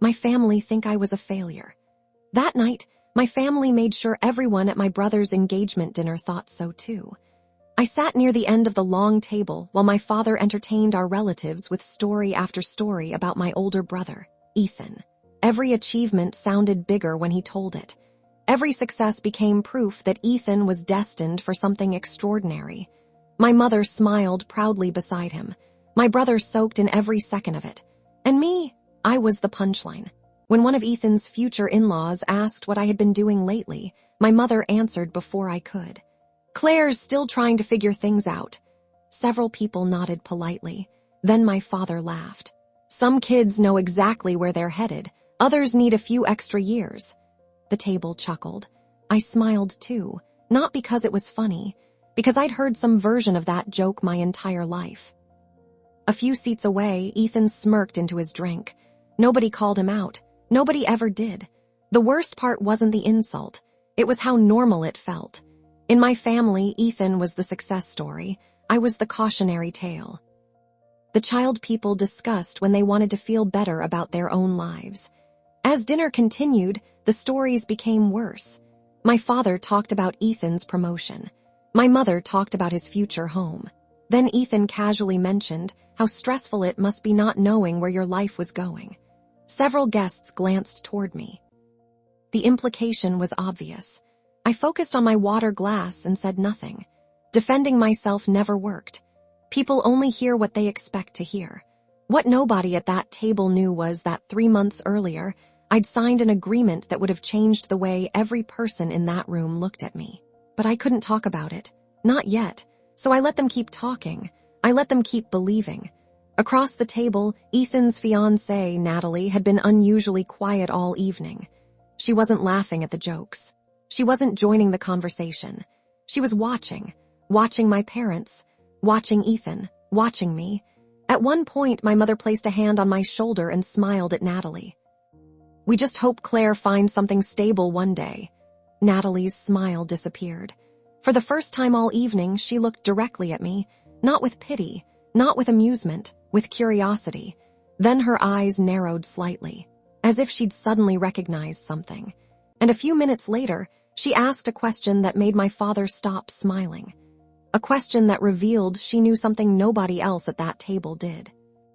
my family think I was a failure. That night, my family made sure everyone at my brother's engagement dinner thought so too. I sat near the end of the long table while my father entertained our relatives with story after story about my older brother, Ethan. Every achievement sounded bigger when he told it. Every success became proof that Ethan was destined for something extraordinary. My mother smiled proudly beside him. My brother soaked in every second of it. And me, I was the punchline. When one of Ethan's future in-laws asked what I had been doing lately, my mother answered before I could. "Claire's still trying to figure things out." Several people nodded politely. Then my father laughed. "Some kids know exactly where they're headed. Others need a few extra years." The table chuckled. I smiled too, not because it was funny, because I'd heard some version of that joke my entire life. A few seats away, Ethan smirked into his drink. Nobody called him out. Nobody ever did. The worst part wasn't the insult. It was how normal it felt. In my family, Ethan was the success story. I was the cautionary tale. The child people discussed when they wanted to feel better about their own lives. As dinner continued, the stories became worse. My father talked about Ethan's promotion. My mother talked about his future home. Then Ethan casually mentioned how stressful it must be not knowing where your life was going. Several guests glanced toward me. The implication was obvious. I focused on my water glass and said nothing. Defending myself never worked. People only hear what they expect to hear. What nobody at that table knew was that 3 months earlier, I'd signed an agreement that would have changed the way every person in that room looked at me. But I couldn't talk about it. Not yet. So I let them keep talking. I let them keep believing. Across the table, Ethan's fiancée, Natalie, had been unusually quiet all evening. She wasn't laughing at the jokes. She wasn't joining the conversation. She was watching my parents, watching Ethan, watching me. At one point, my mother placed a hand on my shoulder and smiled at Natalie. "We just hope Claire finds something stable one day." Natalie's smile disappeared. For the first time all evening, she looked directly at me, not with pity, not with amusement, with curiosity. Then her eyes narrowed slightly, as if she'd suddenly recognized something. And a few minutes later, she asked a question that made my father stop smiling. A question that revealed she knew something nobody else at that table did.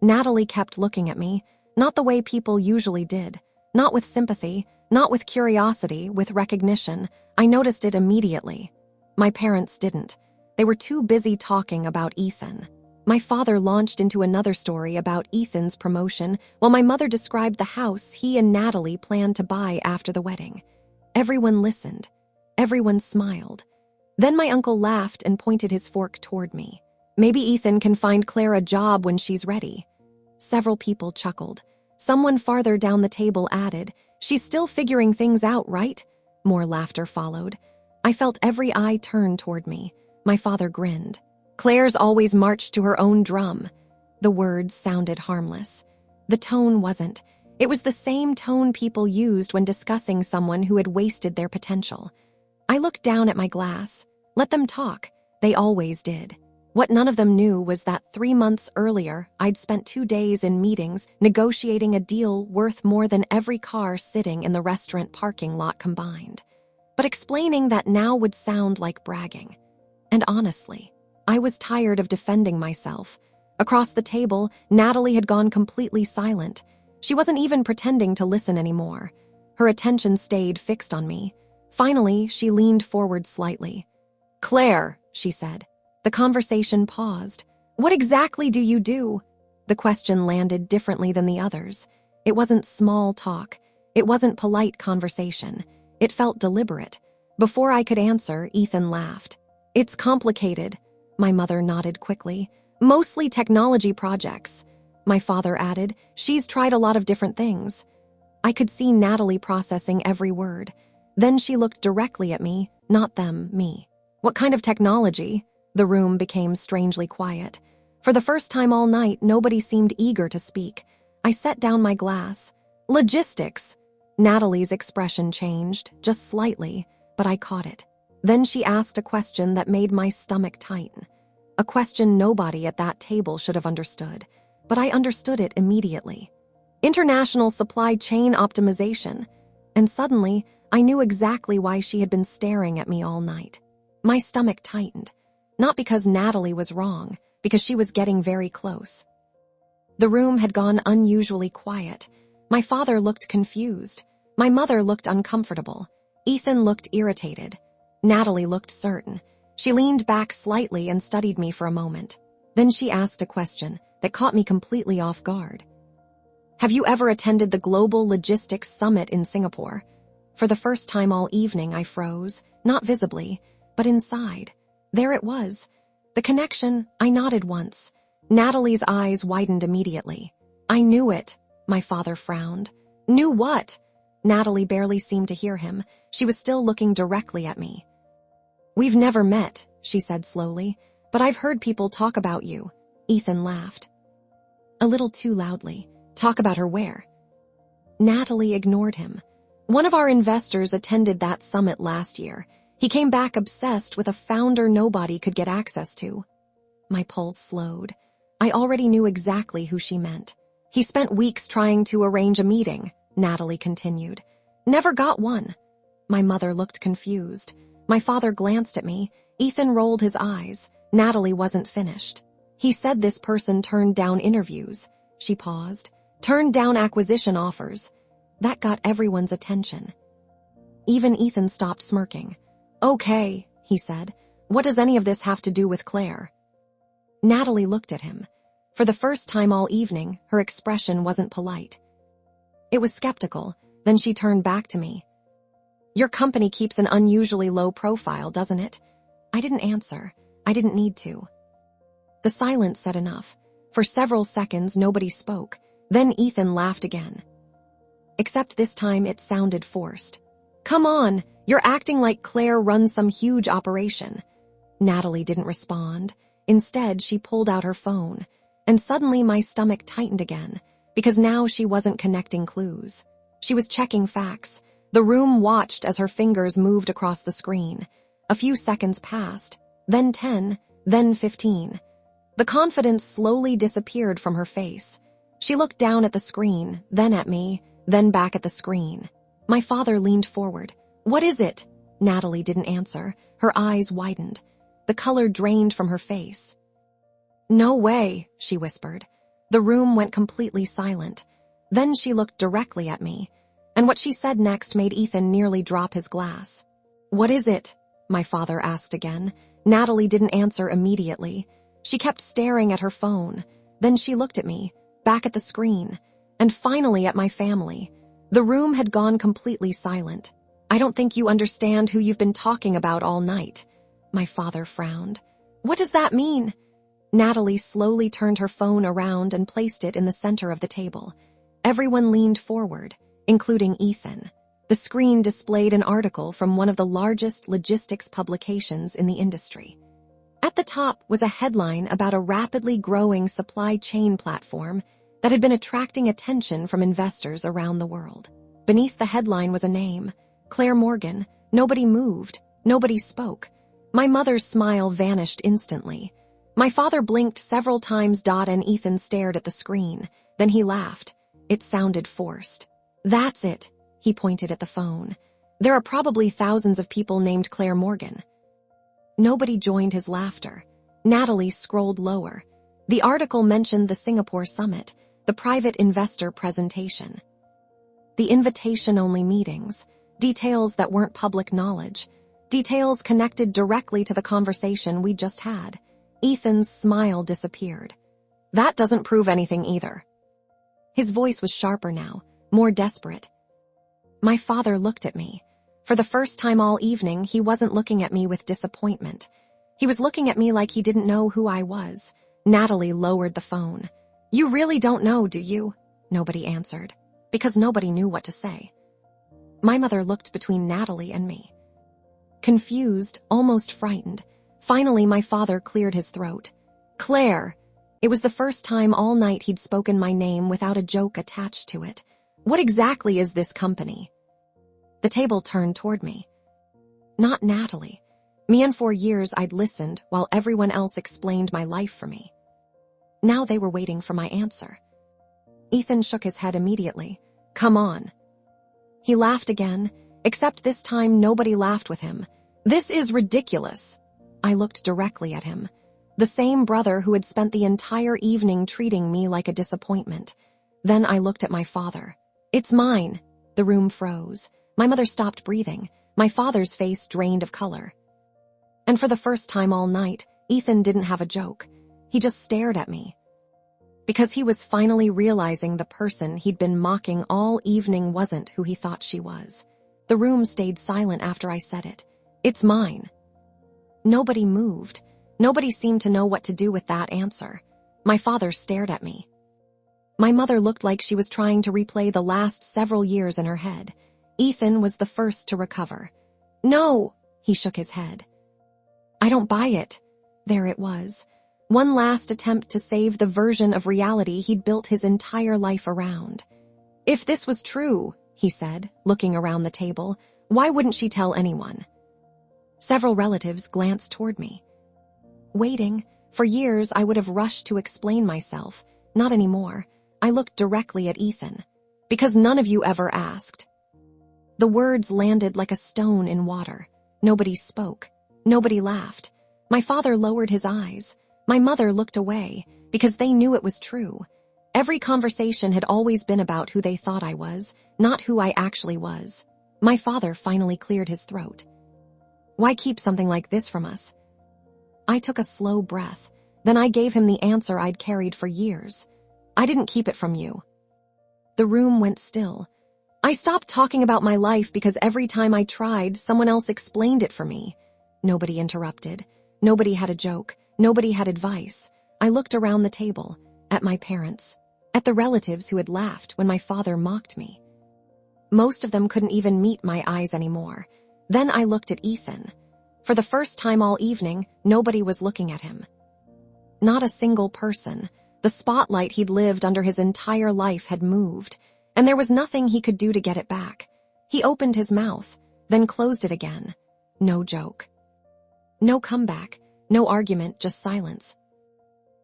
Natalie kept looking at me, not the way people usually did, not with sympathy, not with curiosity, with recognition. I noticed it immediately. My parents didn't. They were too busy talking about Ethan. My father launched into another story about Ethan's promotion, while my mother described the house he and Natalie planned to buy after the wedding. Everyone listened. Everyone smiled. Then my uncle laughed and pointed his fork toward me. "Maybe Ethan can find Claire a job when she's ready." Several people chuckled. Someone farther down the table added, "She's still figuring things out, right?" More laughter followed. I felt every eye turn toward me. My father grinned. "Claire's always marched to her own drum." The words sounded harmless. The tone wasn't. It was the same tone people used when discussing someone who had wasted their potential. I looked down at my glass. Let them talk. They always did. What none of them knew was that 3 months earlier, I'd spent 2 days in meetings negotiating a deal worth more than every car sitting in the restaurant parking lot combined. But explaining that now would sound like bragging. And honestly, I was tired of defending myself. Across the table, Natalie had gone completely silent. She wasn't even pretending to listen anymore. Her attention stayed fixed on me. Finally, she leaned forward slightly. "Claire," she said. The conversation paused. "What exactly do you do?" The question landed differently than the others. It wasn't small talk. It wasn't polite conversation. It felt deliberate. Before I could answer, Ethan laughed. "It's complicated." My mother nodded quickly. "Mostly technology projects." My father added, "She's tried a lot of different things." I could see Natalie processing every word. Then she looked directly at me, not them, me. "What kind of technology?" The room became strangely quiet. For the first time all night, nobody seemed eager to speak. I set down my glass. "Logistics." Natalie's expression changed, just slightly, but I caught it. Then she asked a question that made my stomach tighten. A question nobody at that table should have understood, but I understood it immediately. International supply chain optimization. And suddenly, I knew exactly why she had been staring at me all night. My stomach tightened. Not because Natalie was wrong, because she was getting very close. The room had gone unusually quiet. My father looked confused. My mother looked uncomfortable. Ethan looked irritated. Natalie looked certain. She leaned back slightly and studied me for a moment. Then she asked a question that caught me completely off guard. Have you ever attended the Global Logistics Summit in Singapore? For the first time all evening, I froze, not visibly, but inside. There it was. The connection, I nodded once. Natalie's eyes widened immediately. I knew it, my father frowned. Knew what? Natalie barely seemed to hear him. She was still looking directly at me. We've never met, she said slowly, but I've heard people talk about you. Ethan laughed. A little too loudly. Talk about her where? Natalie ignored him. One of our investors attended that summit last year. He came back obsessed with a founder nobody could get access to. My pulse slowed. I already knew exactly who she meant. He spent weeks trying to arrange a meeting, Natalie continued. Never got one. My mother looked confused. My father glanced at me. Ethan rolled his eyes. Natalie wasn't finished. He said this person turned down interviews. She paused. Turned down acquisition offers. That got everyone's attention. Even Ethan stopped smirking. Okay, he said. What does any of this have to do with Claire? Natalie looked at him. For the first time all evening, her expression wasn't polite. It was skeptical. Then she turned back to me. Your company keeps an unusually low profile, doesn't it? I didn't answer. I didn't need to. The silence said enough. For several seconds, nobody spoke. Then Ethan laughed again. Except this time it sounded forced. Come on, you're acting like Claire runs some huge operation. Natalie didn't respond. Instead, she pulled out her phone. And suddenly my stomach tightened again, because now she wasn't connecting clues. She was checking facts. The room watched as her fingers moved across the screen. A few seconds passed, then 10, then 15. The confidence slowly disappeared from her face. She looked down at the screen, then at me, then back at the screen. My father leaned forward. What is it? Natalie didn't answer. Her eyes widened. The color drained from her face. No way, she whispered. The room went completely silent. Then she looked directly at me, and what she said next made Ethan nearly drop his glass. What is it? My father asked again. Natalie didn't answer immediately. She kept staring at her phone. Then she looked at me, back at the screen, and finally at my family. The room had gone completely silent. I don't think you understand who you've been talking about all night. My father frowned. What does that mean? Natalie slowly turned her phone around and placed it in the center of the table. Everyone leaned forward, including Ethan. The screen displayed an article from one of the largest logistics publications in the industry. At the top was a headline about a rapidly growing supply chain platform that had been attracting attention from investors around the world. Beneath the headline was a name, Claire Morgan. Nobody moved. Nobody spoke. My mother's smile vanished instantly. My father blinked several times. And Ethan stared at the screen. Then he laughed. It sounded forced. That's it. He pointed at the phone. There are probably thousands of people named Claire Morgan. Nobody joined his laughter. Natalie scrolled lower. The article mentioned the Singapore summit, the private investor presentation. The invitation-only meetings, details that weren't public knowledge, details connected directly to the conversation we just had. Ethan's smile disappeared. That doesn't prove anything either. His voice was sharper now, more desperate. My father looked at me. For the first time all evening, he wasn't looking at me with disappointment. He was looking at me like he didn't know who I was. Natalie lowered the phone. You really don't know, do you? Nobody answered, because nobody knew what to say. My mother looked between Natalie and me. Confused, almost frightened. Finally, my father cleared his throat. Claire! It was the first time all night he'd spoken my name without a joke attached to it. What exactly is this company? The table turned toward me. Not Natalie. Me, and for years I'd listened while everyone else explained my life for me. Now they were waiting for my answer. Ethan shook his head immediately. Come on. He laughed again, except this time nobody laughed with him. This is ridiculous. I looked directly at him. The same brother who had spent the entire evening treating me like a disappointment. Then I looked at my father. It's mine. The room froze. My mother stopped breathing. My father's face drained of color. And for the first time all night, Ethan didn't have a joke. He just stared at me. Because he was finally realizing the person he'd been mocking all evening wasn't who he thought she was. The room stayed silent after I said it. It's mine. Nobody moved. Nobody seemed to know what to do with that answer. My father stared at me. My mother looked like she was trying to replay the last several years in her head. Ethan was the first to recover. No, he shook his head. I don't buy it. There it was. One last attempt to save the version of reality he'd built his entire life around. If this was true, he said, looking around the table, why wouldn't she tell anyone? Several relatives glanced toward me. Waiting, for years I would have rushed to explain myself. Not anymore. I looked directly at Ethan. Because none of you ever asked. The words landed like a stone in water. Nobody spoke. Nobody laughed. My father lowered his eyes. My mother looked away, because they knew it was true. Every conversation had always been about who they thought I was, not who I actually was. My father finally cleared his throat. Why keep something like this from us? I took a slow breath. Then I gave him the answer I'd carried for years. I didn't keep it from you. The room went still. I stopped talking about my life because every time I tried, someone else explained it for me. Nobody interrupted. Nobody had a joke. Nobody had advice. I looked around the table, at my parents, at the relatives who had laughed when my father mocked me. Most of them couldn't even meet my eyes anymore. Then I looked at Ethan. For the first time all evening, nobody was looking at him. Not a single person. The spotlight he'd lived under his entire life had moved, and there was nothing he could do to get it back. He opened his mouth, then closed it again. No joke. No comeback. No argument, just silence.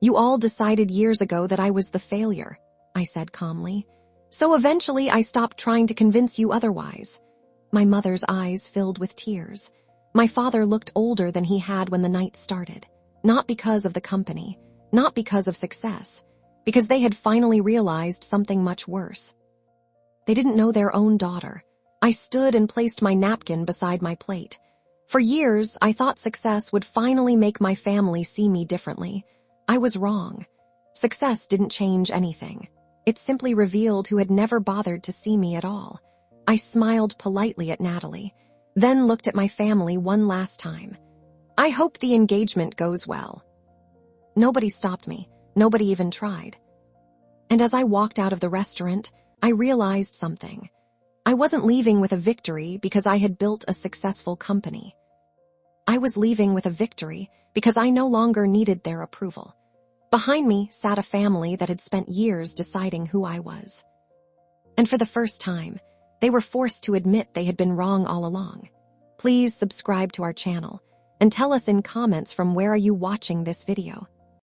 You all decided years ago that I was the failure, I said calmly. So eventually I stopped trying to convince you otherwise. My mother's eyes filled with tears. My father looked older than he had when the night started. Not because of the company, not because of success, because they had finally realized something much worse. They didn't know their own daughter. I stood and placed my napkin beside my plate. For years, I thought success would finally make my family see me differently. I was wrong. Success didn't change anything. It simply revealed who had never bothered to see me at all. I smiled politely at Natalie, then looked at my family one last time. I hope the engagement goes well. Nobody stopped me. Nobody even tried. And as I walked out of the restaurant, I realized something. I wasn't leaving with a victory because I had built a successful company. I was leaving with a victory because I no longer needed their approval. Behind me sat a family that had spent years deciding who I was. And for the first time, they were forced to admit they had been wrong all along. Please subscribe to our channel and tell us in comments from where are you watching this video.